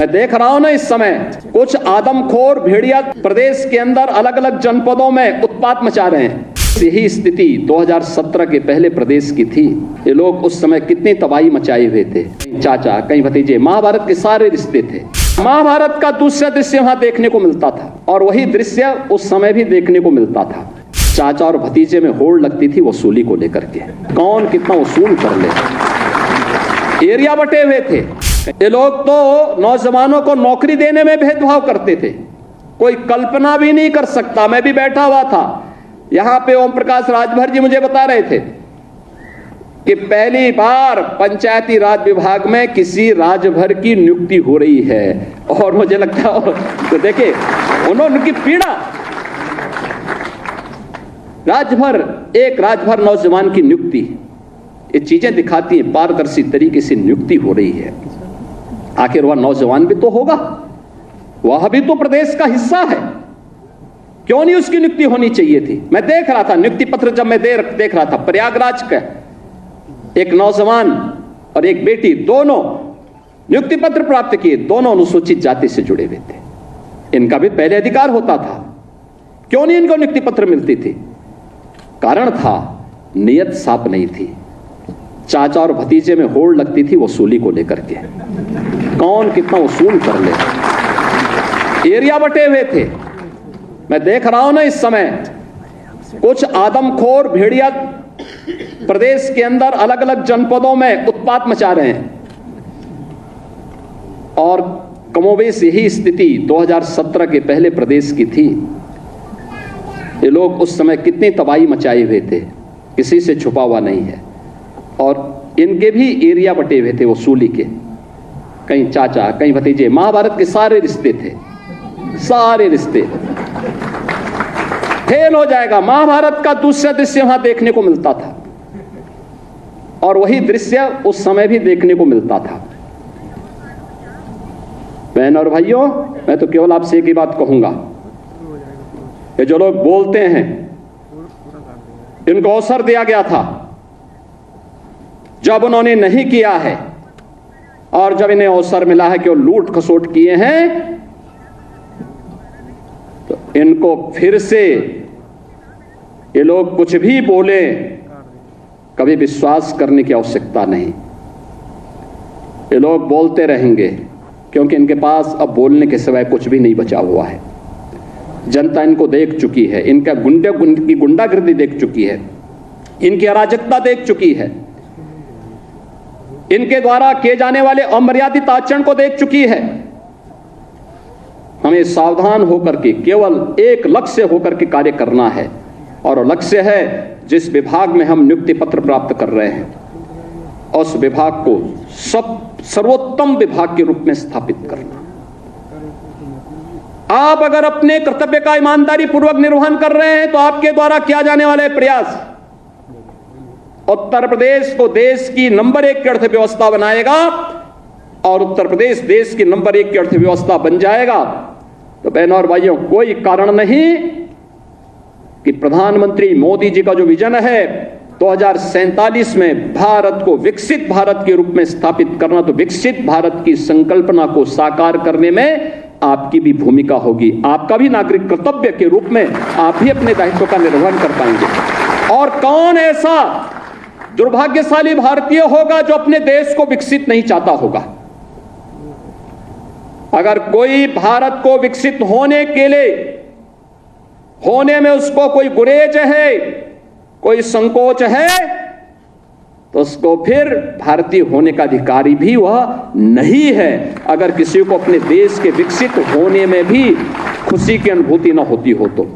मैं देख रहा हूं ना इस समय कुछ आदमखोर भेड़िया प्रदेश के अंदर अलग अलग जनपदों में उत्पात मचा रहे हैं। यही स्थिति 2017 के पहले प्रदेश की थी। ये लोग उस समय कितनी तबाही मचाए हुए थे। कहीं चाचा, कहीं भतीजे, महाभारत के सारे रिश्ते थे। महाभारत का दूसरा दृश्य वहां देखने को मिलता था और वही दृश्य उस समय भी देखने को मिलता था। चाचा और भतीजे में होड़ लगती थी वसूली को लेकर के, कौन कितना वसूल कर ले। एरिया बटे हुए थे। ये लोग तो नौजवानों को नौकरी देने में भेदभाव करते थे, कोई कल्पना भी नहीं कर सकता। मैं भी बैठा हुआ था यहां पे, ओम प्रकाश राजभर जी मुझे बता रहे थे कि पहली बार पंचायती राज विभाग में किसी राजभर की नियुक्ति हो रही है। और मुझे लगता है तो देखे उन्होंने उनकी पीड़ा, एक राजभर नौजवान की नियुक्ति, ये चीजें दिखाती हैं पारदर्शी तरीके से नियुक्ति हो रही है। आखिर वह नौजवान भी तो होगा, वह भी तो प्रदेश का हिस्सा है, क्यों नहीं उसकी नियुक्ति होनी चाहिए थी। मैं देख रहा था नियुक्ति पत्र, जब मैं देख रहा था प्रयागराज का एक नौजवान और एक बेटी, दोनों नियुक्ति पत्र प्राप्त किए, दोनों अनुसूचित जाति से जुड़े हुए थे। इनका भी पहले अधिकार होता था, क्यों नहीं इनको नियुक्ति पत्र मिलती थी। कारण था नियत साफ नहीं थी। चाचा और भतीजे में होड़ लगती थी वसूली को लेकर के, कौन कितना वसूल कर ले। एरिया बटे हुए थे। मैं देख रहा हूं ना इस समय कुछ आदमखोर भेड़िया प्रदेश के अंदर अलग अलग जनपदों में उत्पात मचा रहे हैं। और कमोबेश यही स्थिति 2017 के पहले प्रदेश की थी। ये लोग उस समय कितनी तबाही मचाए हुए थे, किसी से छुपा हुआ नहीं है। और इनके भी एरिया बटे हुए थे वसूली के, कहीं चाचा, कहीं भतीजे, महाभारत के सारे रिश्ते थे, सारे रिश्ते। फेल हो जाएगा। महाभारत का दूसरा दृश्य वहां देखने को मिलता था और वही दृश्य उस समय भी देखने को मिलता था। बहन और भाइयों, मैं तो केवल आपसे एक ही बात कहूंगा, ये जो लोग बोलते हैं इनको अवसर दिया गया था, जब उन्होंने नहीं किया है और जब इन्हें अवसर मिला है कि वो लूट खसोट किए हैं, तो इनको फिर से ये लोग कुछ भी बोले, कभी विश्वास करने की आवश्यकता नहीं। ये लोग बोलते रहेंगे क्योंकि इनके पास अब बोलने के सिवाय कुछ भी नहीं बचा हुआ है। जनता इनको देख चुकी है, इनका की गुंडागर्दी देख चुकी है, इनकी अराजकता देख चुकी है, इनके द्वारा किए जाने वाले अमर्यादित आचरण को देख चुकी है। हमें सावधान होकर के केवल एक लक्ष्य होकर के कार्य करना है, और वो लक्ष्य है जिस विभाग में हम नियुक्ति पत्र प्राप्त कर रहे हैं, उस विभाग को सर्वोत्तम विभाग के रूप में स्थापित करना। आप अगर अपने कर्तव्य का ईमानदारी पूर्वक निर्वहन कर रहे हैं तो आपके द्वारा किया जाने वाले प्रयास उत्तर प्रदेश को देश की नंबर 1 की अर्थव्यवस्था बनाएगा, और उत्तर प्रदेश देश की नंबर 1 की अर्थव्यवस्था बन जाएगा। तो बहनों और भाइयों, कोई कारण नहीं कि प्रधानमंत्री मोदी जी का जो विजन है 2047 में भारत को विकसित भारत के रूप में स्थापित करना, तो विकसित भारत की संकल्पना को साकार करने में आपकी भी भूमिका होगी। आपका भी नागरिक कर्तव्य के रूप में आप भी अपने दायित्व का निर्वहन कर पाएंगे। और कौन ऐसा दुर्भाग्यशाली भारतीय होगा जो अपने देश को विकसित नहीं चाहता होगा। अगर कोई भारत को विकसित होने के लिए, होने में उसको कोई गुरेज है, कोई संकोच है, तो उसको फिर भारतीय होने का अधिकारी भी वह नहीं है। अगर किसी को अपने देश के विकसित होने में भी खुशी की अनुभूति न होती हो तो।